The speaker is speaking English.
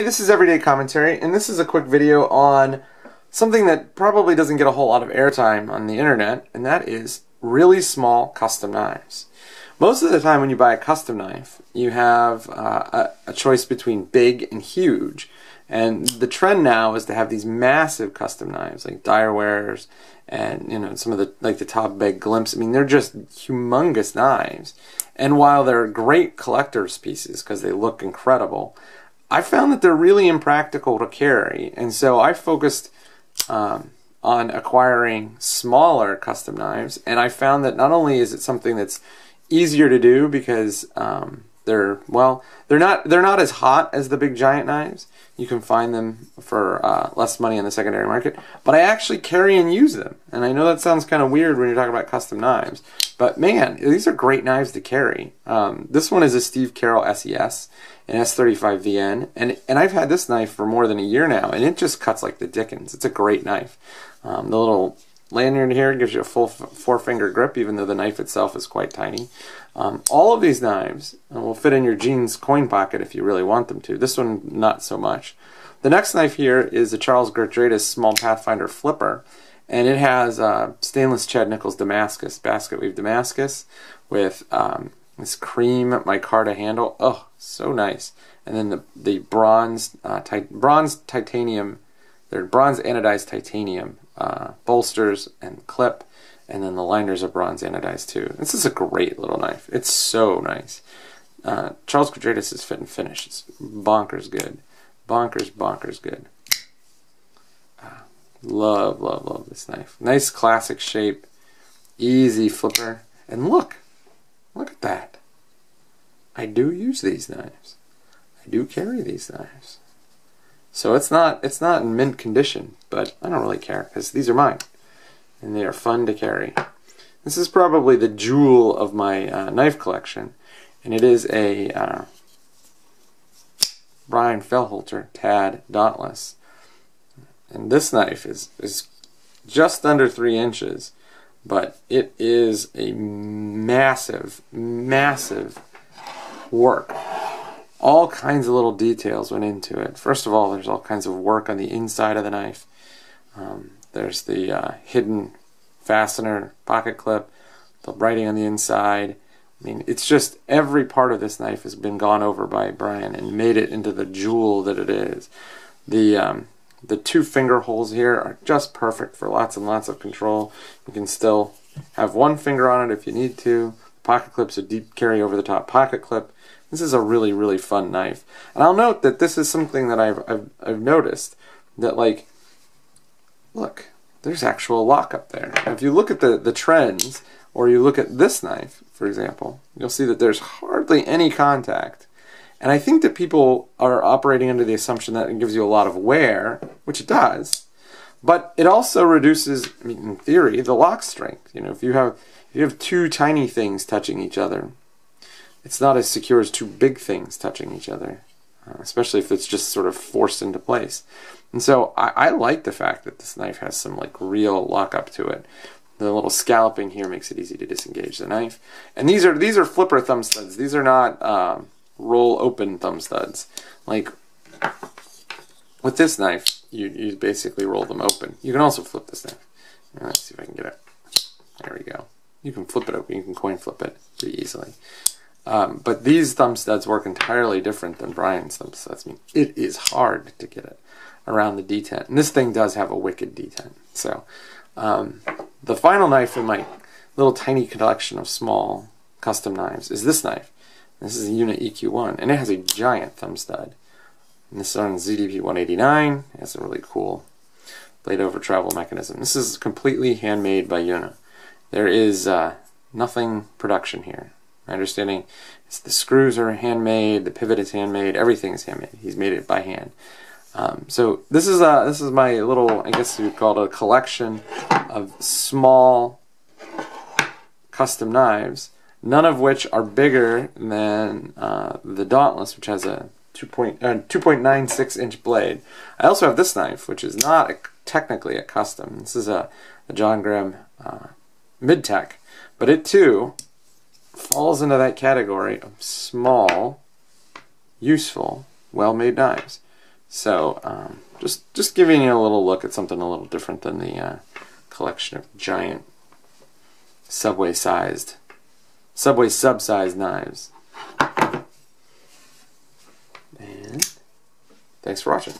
this is Everyday Commentary, and this is a quick video on something that probably doesn't get a whole lot of airtime on the internet, and that is really small custom knives. Most of the time when you buy a custom knife, you have a choice between big and huge. And the trend now is to have these massive custom knives, like Direwares, and some of the the Topps Glimps. I mean, they're just humongous knives. And while they're great collector's pieces because they look incredible, I found that they're really impractical to carry. And so I focused on acquiring smaller custom knives, and I found that not only is it something that's easier to do because they're not as hot as the big giant knives. You can find them for less money in the secondary market, but I actually carry and use them. And I know that sounds kind of weird when you're talking about custom knives, but man, these are great knives to carry. This one is a Steve Carroll SES, an S35VN, and I've had this knife for more than a year now, and it just cuts like the dickens. It's a great knife. The little lanyard here gives you a full four-finger grip, even though the knife itself is quite tiny. All of these knives will fit in your jeans coin pocket if you really want them to. This one, not so much. The next knife here is a Charles Gertrude Small Pathfinder Flipper, and it has stainless Chad Nichols Damascus, basket weave Damascus, with this cream micarta handle. Oh, so nice. And then the bronze titanium, they're bronze anodized titanium bolsters and clip, and then the liners are bronze anodized too. This is a great little knife. It's so nice. Charles Gertrude is fit and finish. It's bonkers good. Bonkers good. Love this knife. Nice classic shape. Easy flipper. And look at that. I do use these knives. I do carry these knives. So it's not in mint condition, but I don't really care because these are mine, and they are fun to carry. This is probably the jewel of my knife collection, and it is a Brian Fellholter Tad Dauntless. And this knife is just under 3 inches, but it is a massive work. All kinds of little details went into it. First of all, there's all kinds of work on the inside of the knife. There's the hidden fastener pocket clip, the writing on the inside. I mean, it's just every part of this knife has been gone over by Brian and made it into the jewel that it is. The 2 finger holes here are just perfect for lots and lots of control. You can still have 1 finger on it if you need to. Pocket clip's a deep carry over the top pocket clip. This is a really fun knife. And I'll note that this is something that I've noticed, that look, there's actual lock up there. Now, if you look at the trends, or you look at this knife, for example, you'll see that there's hardly any contact. And I think that people are operating under the assumption that it gives you a lot of wear, which it does, but it also reduces, I mean, in theory, the lock strength. If you have 2 tiny things touching each other, it's not as secure as 2 big things touching each other, especially if it's just sort of forced into place. And so I like the fact that this knife has some real lockup to it. The little scalloping here makes it easy to disengage the knife. And these are flipper thumb studs. These are not roll open thumb studs. Like with this knife, you basically roll them open. You can also flip this knife. Let's see if I can get it. There we go. You can flip it open. You can coin flip it pretty easily. But these thumb studs work entirely different than Brian's thumb studs. I mean, it is hard to get it around the detent. And this thing does have a wicked detent. So the final knife in my little tiny collection of small custom knives is this knife. This is a Unit EQ1, and it has a giant thumb stud. And this is on ZDP 189. It has a really cool blade over travel mechanism. This is completely handmade by Una. There is nothing production here. My understanding is the screws are handmade, the pivot is handmade, everything is handmade. He's made it by hand. So this is my little, I guess you would call it a collection of small custom knives, none of which are bigger than the Dauntless, which has a 2.96 inch blade. I also have this knife, which is not technically a custom. This is a John Graham Mid-Tech, but it too falls into that category of small, useful, well-made knives. So just giving you a little look at something a little different than the collection of giant Subway sub-sized knives. And thanks for watching.